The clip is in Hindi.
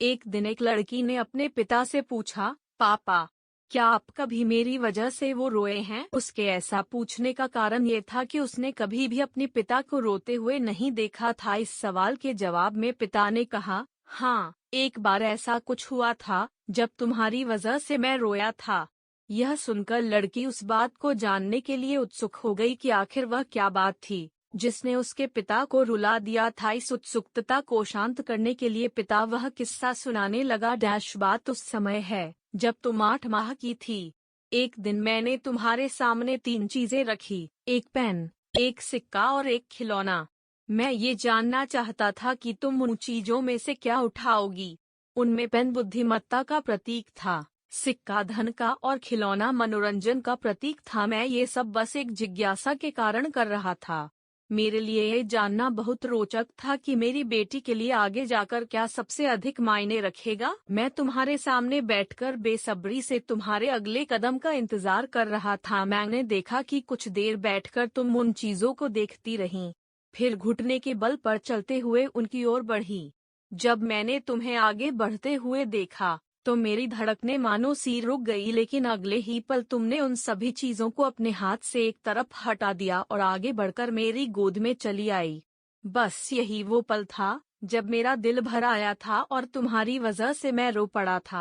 एक दिन एक लड़की ने अपने पिता से पूछा, पापा, क्या आप कभी मेरी वजह से वो रोए हैं? उसके ऐसा पूछने का कारण ये था कि उसने कभी भी अपने पिता को रोते हुए नहीं देखा था। इस सवाल के जवाब में पिता ने कहा, हाँ, एक बार ऐसा कुछ हुआ था जब तुम्हारी वजह से मैं रोया था। यह सुनकर लड़की उस बात को जानने के लिए उत्सुक हो गई कि आखिर वह क्या बात थी जिसने उसके पिता को रुला दिया था। इस उत्सुकता को शांत करने के लिए पिता वह किस्सा सुनाने लगा। बात उस समय है जब तुम 8 माह की थी। एक दिन मैंने तुम्हारे सामने 3 चीजें रखी, एक पेन, एक सिक्का और एक खिलौना। मैं ये जानना चाहता था कि तुम उन चीजों में से क्या उठाओगी। उनमें पेन बुद्धिमत्ता का प्रतीक था, सिक्का धन का और खिलौना मनोरंजन का प्रतीक था। मैं ये सब बस एक जिज्ञासा के कारण कर रहा था। मेरे लिए ये जानना बहुत रोचक था कि मेरी बेटी के लिए आगे जाकर क्या सबसे अधिक मायने रखेगा। मैं तुम्हारे सामने बैठकर बेसब्री से तुम्हारे अगले कदम का इंतजार कर रहा था। मैंने देखा कि कुछ देर बैठकर तुम उन चीजों को देखती रहीं, फिर घुटने के बल पर चलते हुए उनकी ओर बढ़ी। जब मैंने तुम्हें आगे बढ़ते हुए देखा तो मेरी धड़कनें मानो सी रुक गई, लेकिन अगले ही पल तुमने उन सभी चीजों को अपने हाथ से एक तरफ हटा दिया और आगे बढ़कर मेरी गोद में चली आई। बस यही वो पल था जब मेरा दिल भर आया था और तुम्हारी वजह से मैं रो पड़ा था।